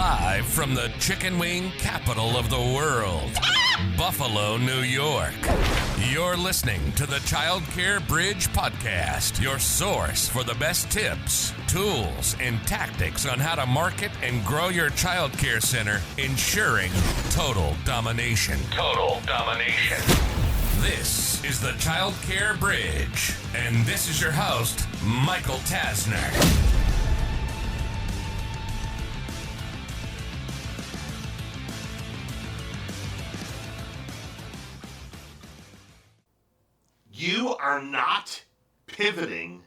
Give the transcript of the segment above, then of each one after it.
Live from the chicken wing capital of the world, Buffalo, New York. You're listening to the Childcare Bridge podcast, your source for the best tips, tools, and tactics on how to market and grow your childcare center, ensuring total domination. Total domination. This is the Childcare Bridge, and this is your host, Michael Tasner. You are not pivoting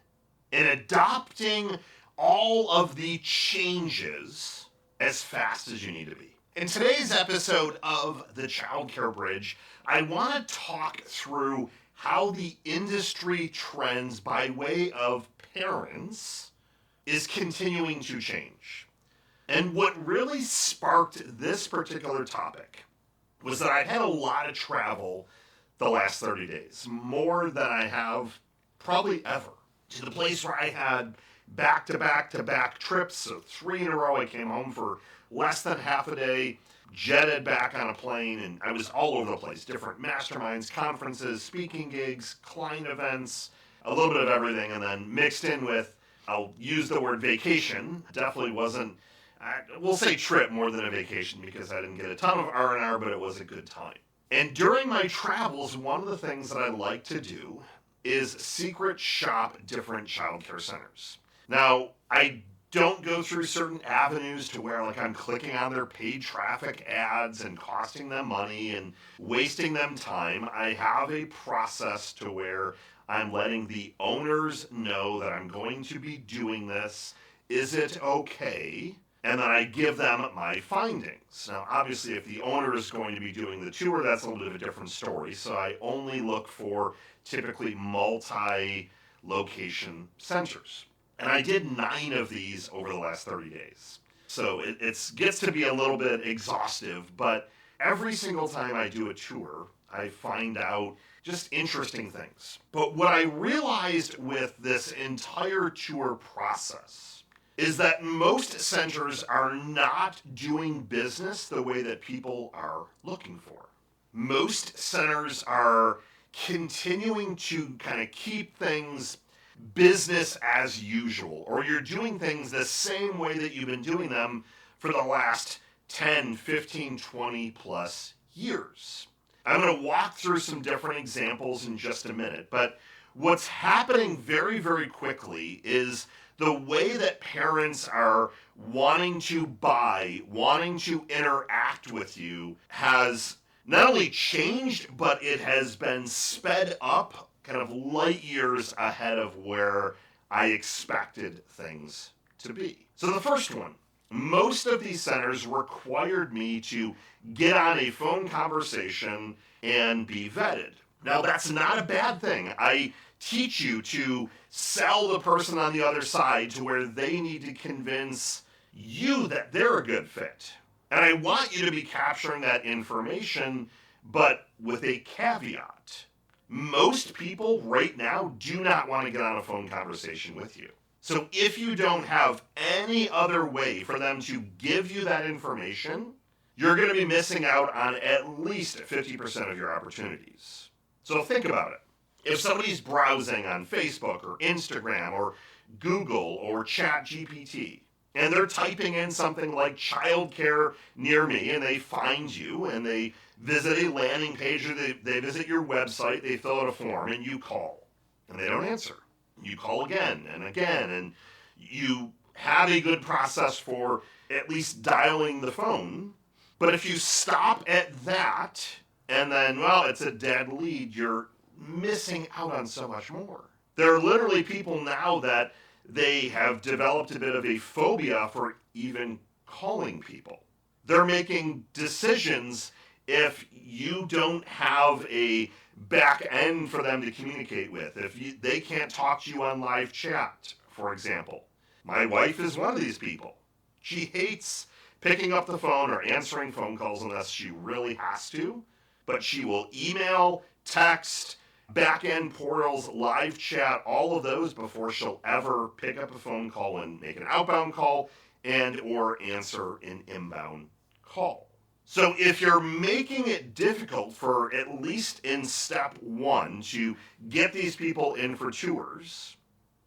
and adopting all of the changes as fast as you need to be. In today's episode of the Childcare Bridge, I want to talk through how the industry trends by way of parents is continuing to change. And what really sparked this particular topic was that I had a lot of travel the last 30 days, more than I have probably ever, to the place where I had back-to-back-to-back trips. So 3 in a row. I came home for less than half a day, jetted back on a plane, and I was all over the place. Different masterminds, conferences, speaking gigs, client events, a little bit of everything, and then mixed in with, I'll use the word vacation. Definitely wasn't, we'll say trip more than a vacation, because I didn't get a ton of R&R, but it was a good time. And during my travels, one of the things that I like to do is secret shop different childcare centers. Now, I don't go through certain avenues to where I'm clicking on their paid traffic ads and costing them money and wasting them time. I have a process to where I'm letting the owners know that I'm going to be doing this. Is it okay? And then I give them my findings. Now, obviously, if the owner is going to be doing the tour, that's a little bit of a different story. So I only look for typically multi-location centers. And I did 9 of these over the last 30 days. So it gets to be a little bit exhaustive, but every single time I do a tour, I find out just interesting things. But what I realized with this entire tour process is that most centers are not doing business the way that people are looking for. Most centers are continuing to kind of keep things business as usual, or you're doing things the same way that you've been doing them for the last 10, 15, 20 plus years. I'm going to walk through some different examples in just a minute, but what's happening very, very quickly is the way that parents are wanting to buy, wanting to interact with you has not only changed, but it has been sped up kind of light years ahead of where I expected things to be. So the first one, most of these centers required me to get on a phone conversation and be vetted. Now, that's not a bad thing. I teach you to sell the person on the other side to where they need to convince you that they're a good fit. And I want you to be capturing that information, but with a caveat. Most people right now do not want to get on a phone conversation with you. So if you don't have any other way for them to give you that information, you're going to be missing out on at least 50% of your opportunities. So think about it. If somebody's browsing on Facebook or Instagram or Google or ChatGPT, and they're typing in something like childcare near me, and they find you, and they visit a landing page, or they visit your website, they fill out a form, and you call, and they don't answer. You call again, and you have a good process for at least dialing the phone. But if you stop at that, and then, it's a dead lead, you're missing out on so much more. There are literally people now that they have developed a bit of a phobia for even calling people. They're making decisions if you don't have a back end for them to communicate with. If they can't talk to you on live chat, for example. My wife is one of these people. She hates picking up the phone or answering phone calls unless she really has to, but she will email, text, back-end portals, live chat, all of those before she'll ever pick up a phone call and make an outbound call and or answer an inbound call. So if you're making it difficult for, at least in step one, to get these people in for tours,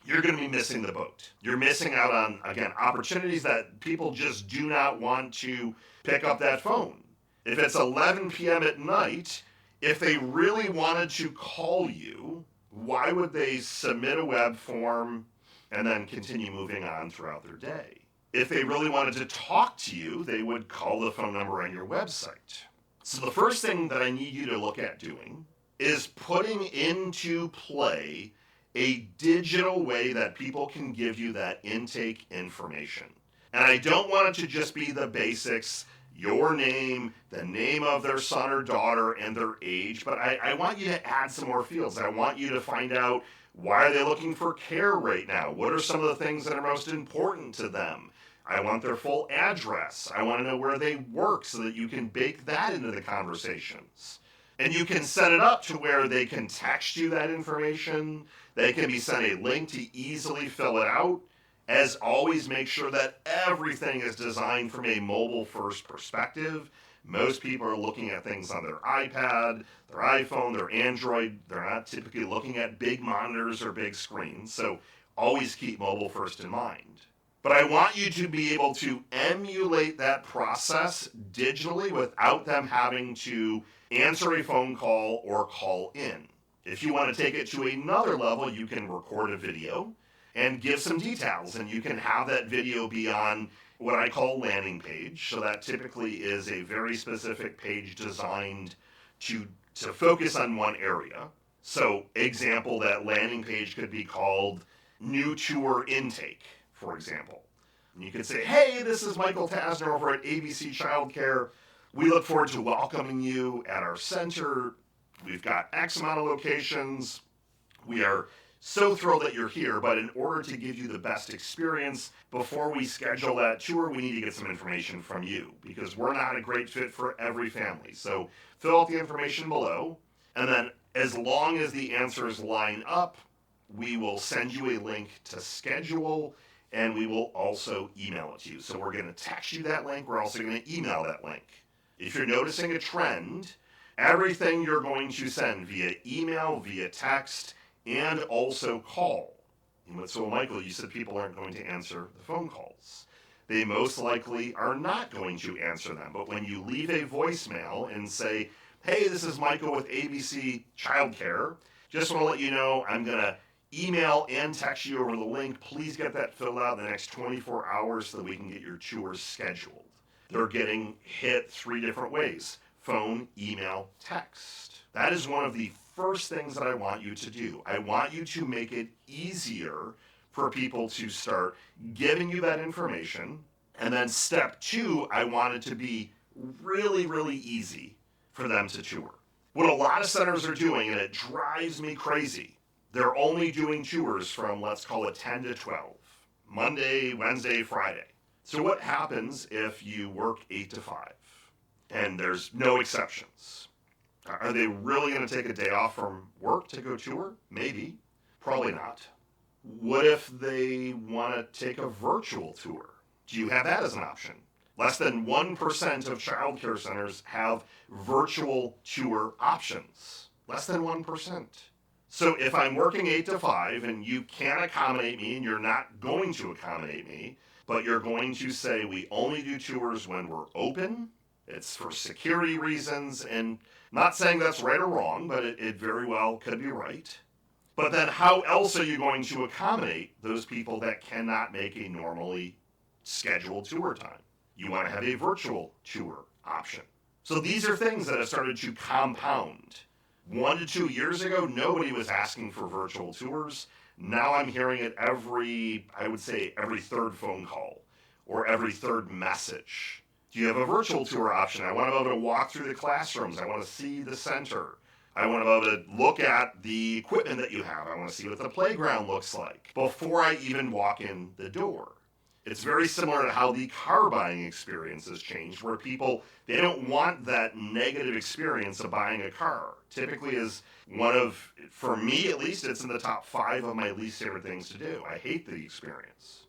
you're going to be missing the boat. You're missing out on, again, opportunities that people just do not want to pick up that phone. If it's 11 p.m. at night, if they really wanted to call you, why would they submit a web form and then continue moving on throughout their day? If they really wanted to talk to you, they would call the phone number on your website. So the first thing that I need you to look at doing is putting into play a digital way that people can give you that intake information. And I don't want it to just be the basics, your name, the name of their son or daughter, and their age, but I want you to add some more fields. I want you to find out, why are they looking for care right now? What are some of the things that are most important to them? I want their full address. I want to know where they work so that you can bake that into the conversations. And you can set it up to where they can text you that information. They can be sent a link to easily fill it out. As always, make sure that everything is designed from a mobile-first perspective. Most people are looking at things on their iPad, their iPhone, their Android. They're not typically looking at big monitors or big screens. So always keep mobile first in mind. But I want you to be able to emulate that process digitally without them having to answer a phone call or call in. If you want to take it to another level, you can record a video and give some details, and you can have that video be on what I call landing page. So that typically is a very specific page designed to focus on one area. So example, that landing page could be called New Tour Intake, for example. And you could say, hey, this is Michael Tasner over at ABC Childcare. We look forward to welcoming you at our center. We've got X amount of locations. We are so thrilled that you're here, but in order to give you the best experience, before we schedule that tour, we need to get some information from you, because we're not a great fit for every family. So fill out the information below, and then as long as the answers line up, we will send you a link to schedule, and we will also email it to you. So we're going to text you that link. We're also going to email that link. If you're noticing a trend, everything you're going to send via email, via text, and also call. So, Michael, you said people aren't going to answer the phone calls. They most likely are not going to answer them. But when you leave a voicemail and say, hey, this is Michael with ABC Childcare, just want to let you know I'm going to email and text you over the link. Please get that filled out in the next 24 hours so that we can get your tours scheduled. They're getting hit 3 different ways: phone, email, text. That is one of the first things that I want you to do. I want you to make it easier for people to start giving you that information. And then step 2, I want it to be really, really easy for them to tour. What a lot of centers are doing, and it drives me crazy, they're only doing tours from, let's call it 10 to 12, Monday, Wednesday, Friday. So what happens if you work 8 to 5 and there's no exceptions? Are they really going to take a day off from work to go tour? Maybe. Probably not. What if they want to take a virtual tour? Do you have that as an option? Less than 1% of childcare centers have virtual tour options. Less than 1%. So if I'm working 8 to 5 and you can't accommodate me and you're not going to accommodate me, but you're going to say we only do tours when we're open, it's for security reasons, and not saying that's right or wrong, but it very well could be right. But then how else are you going to accommodate those people that cannot make a normally scheduled tour time? You want to have a virtual tour option. So these are things that have started to compound. 1 to 2 years ago, nobody was asking for virtual tours. Now I'm hearing it every 3rd phone call or every 3rd message. Do you have a virtual tour option? I want to be able to walk through the classrooms. I want to see the center. I want to be able to look at the equipment that you have. I want to see what the playground looks like before I even walk in the door. It's very similar to how the car buying experience has changed, where people, they don't want that negative experience of buying a car. Typically is one of, for me at least, it's in the top 5 of my least favorite things to do. I hate the experience.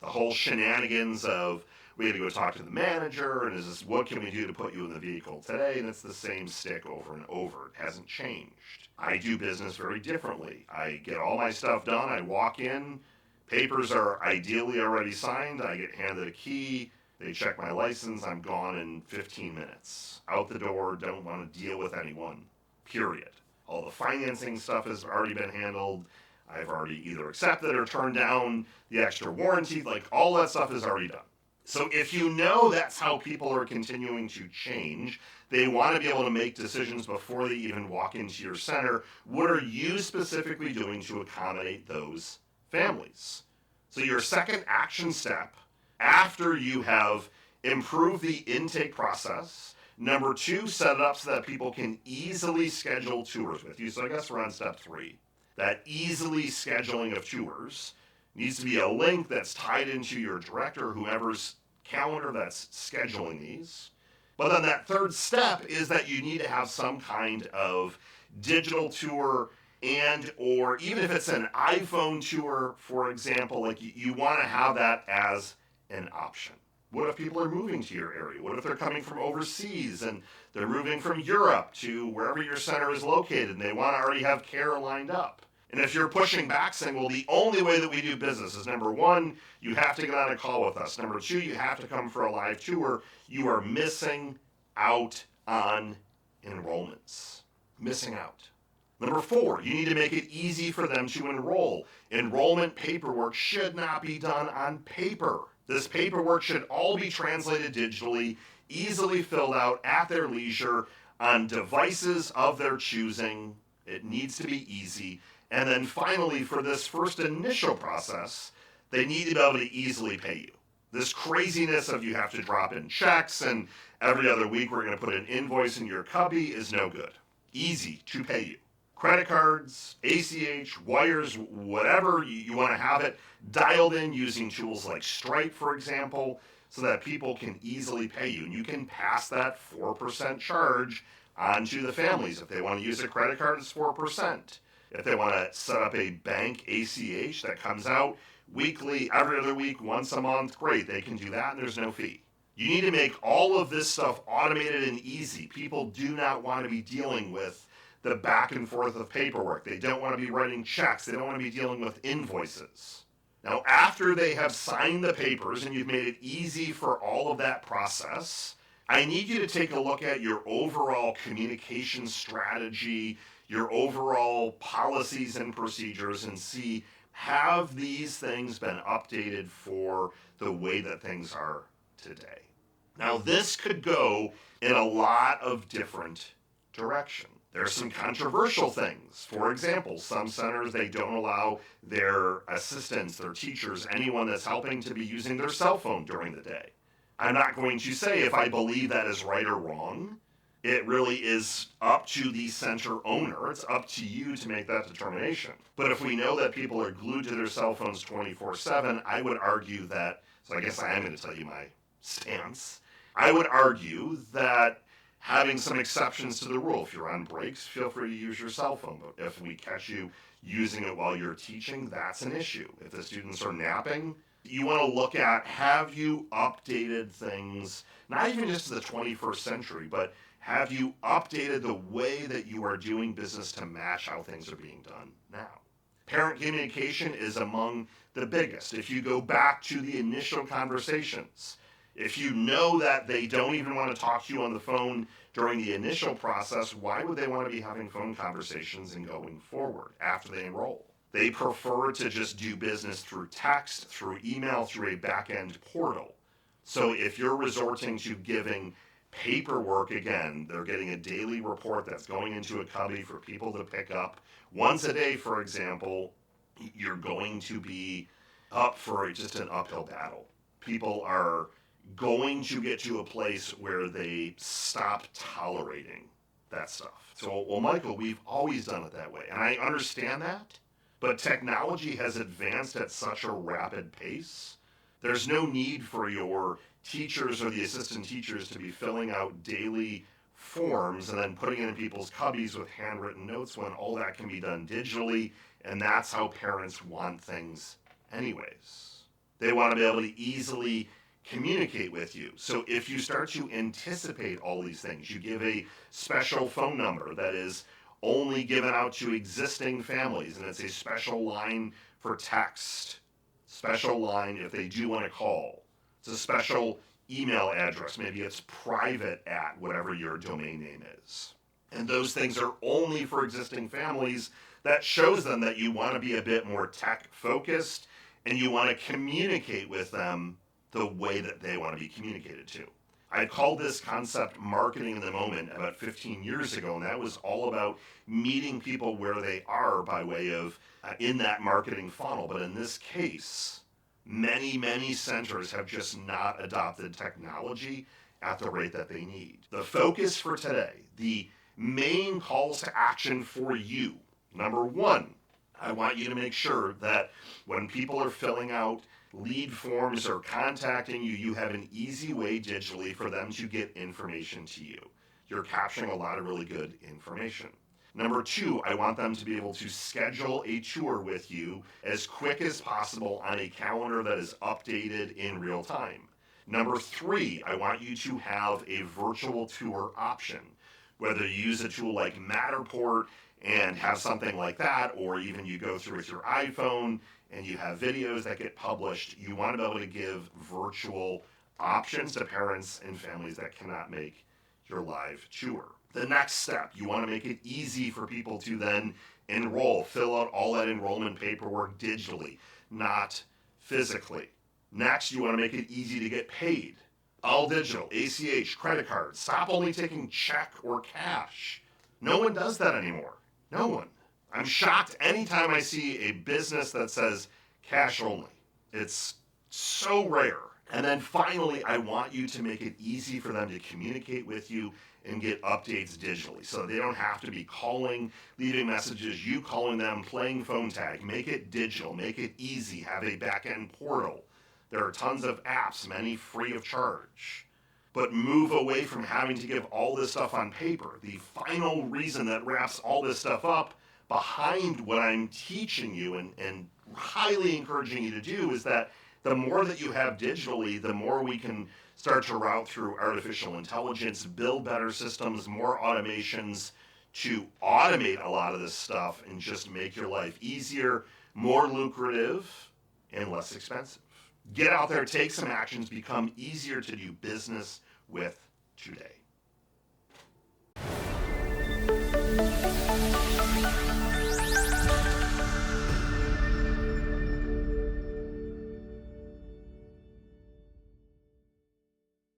The whole shenanigans of, we had to go talk to the manager, and what can we do to put you in the vehicle today? And it's the same stick over and over. It hasn't changed. I do business very differently. I get all my stuff done. I walk in. Papers are ideally already signed. I get handed a key. They check my license. I'm gone in 15 minutes. Out the door. Don't want to deal with anyone. Period. All the financing stuff has already been handled. I've already either accepted or turned down the extra warranty. Like, all that stuff is already done. So if you know that's how people are continuing to change, they want to be able to make decisions before they even walk into your center. What are you specifically doing to accommodate those families? So your second action step, after you have improved the intake process, number 2, set it up so that people can easily schedule tours with you. So I guess we're on step 3. That easily scheduling of tours needs to be a link that's tied into your director, whoever's calendar that's scheduling these. But then that third step is that you need to have some kind of digital tour, and or even if it's an iPhone tour, for example, like you want to have that as an option. What if people are moving to your area? What if they're coming from overseas and they're moving from Europe to wherever your center is located and they want to already have care lined up? And if you're pushing back saying, well, the only way that we do business is, number 1, you have to get on a call with us. Number 2, you have to come for a live tour. You are missing out on enrollments. Missing out. Number 4, you need to make it easy for them to enroll. Enrollment paperwork should not be done on paper. This paperwork should all be translated digitally, easily filled out at their leisure on devices of their choosing. It needs to be easy. And then finally, for this first initial process, they need to be able to easily pay you. This craziness of you have to drop in checks and every other week we're going to put an invoice in your cubby is no good. Easy to pay you. Credit cards, ACH, wires, whatever you want to have it dialed in using tools like Stripe, for example, so that people can easily pay you. And you can pass that 4% charge on to the families. If they want to use a credit card, it's 4%. If they want to set up a bank ACH that comes out weekly, every other week, once a month, great. They can do that and there's no fee. You need to make all of this stuff automated and easy. People do not want to be dealing with the back and forth of paperwork. They don't want to be writing checks. They don't want to be dealing with invoices. Now, after they have signed the papers and you've made it easy for all of that process, I need you to take a look at your overall communication strategy, your overall policies and procedures, and see, have these things been updated for the way that things are today? Now, this could go in a lot of different directions. There are some controversial things. For example, some centers, they don't allow their assistants, their teachers, anyone that's helping to be using their cell phone during the day. I'm not going to say if I believe that is right or wrong. It really is up to the center owner. It's up to you to make that determination. But if we know that people are glued to their cell phones 24/7, I would argue that, so I guess I am going to tell you my stance. I would argue that having some exceptions to the rule. If you're on breaks, feel free to use your cell phone. But if we catch you using it while you're teaching, that's an issue. If the students are napping, you want to look at, have you updated things, not even just to the 21st century, but have you updated the way that you are doing business to match how things are being done now? Parent communication is among the biggest. If you go back to the initial conversations, if you know that they don't even want to talk to you on the phone during the initial process, why would they want to be having phone conversations and going forward after they enroll? They prefer to just do business through text, through email, through a back-end portal. So if you're resorting to giving paperwork, again, they're getting a daily report that's going into a cubby for people to pick up once a day, for example, you're going to be up for just an uphill battle. People are going to get to a place where they stop tolerating that stuff. So, well, Michael, we've always done it that way. And I understand that, but technology has advanced at such a rapid pace. There's no need for your teachers or the assistant teachers to be filling out daily forms and then putting it in people's cubbies with handwritten notes when all that can be done digitally, and that's how parents want things anyways. They want to be able to easily communicate with you. So if you start to anticipate all these things, you give a special phone number that is only given out to existing families, and it's a special line for text, special line if they do want to call. It's a special email address. Maybe it's private at whatever your domain name is. And those things are only for existing families. That shows them that you want to be a bit more tech focused and you want to communicate with them the way that they want to be communicated to. I called this concept marketing in the moment about 15 years ago, and that was all about meeting people where they are by way of in that marketing funnel. But in this case, many centers have just not adopted technology at the rate that they need. The focus for today, the main calls to action for you. Number one, I want you to make sure that when people are filling out lead forms or contacting you, you have an easy way digitally for them to get information to you. You're capturing a lot of really good information. Number two, I want them to be able to schedule a tour with you as quick as possible on a calendar that is updated in real time. Number three, I want you to have a virtual tour option. Whether you use a tool like Matterport and have something like that, or even you go through with your iPhone and you have videos that get published, you want to be able to give virtual options to parents and families that cannot make your live tour. The next step, you want to make it easy for people to then enroll, fill out all that enrollment paperwork digitally, not physically. Next, you want to make it easy to get paid. All digital, ACH, credit cards. Stop only taking check or cash. No one does that anymore. No one. I'm shocked anytime I see a business that says cash only. It's so rare. And then finally, I want you to make it easy for them to communicate with you and get updates digitally. So they don't have to be calling, leaving messages, you calling them, playing phone tag. Make it digital, make it easy, have a back-end portal. There are tons of apps, many free of charge. But move away from having to give all this stuff on paper. The final reason that wraps all this stuff up behind what I'm teaching you and highly encouraging you to do is that the more that you have digitally, the more we can start to route through artificial intelligence, build better systems, more automations to automate a lot of this stuff and just make your life easier, more lucrative, and less expensive. Get out there, take some actions, become easier to do business with today.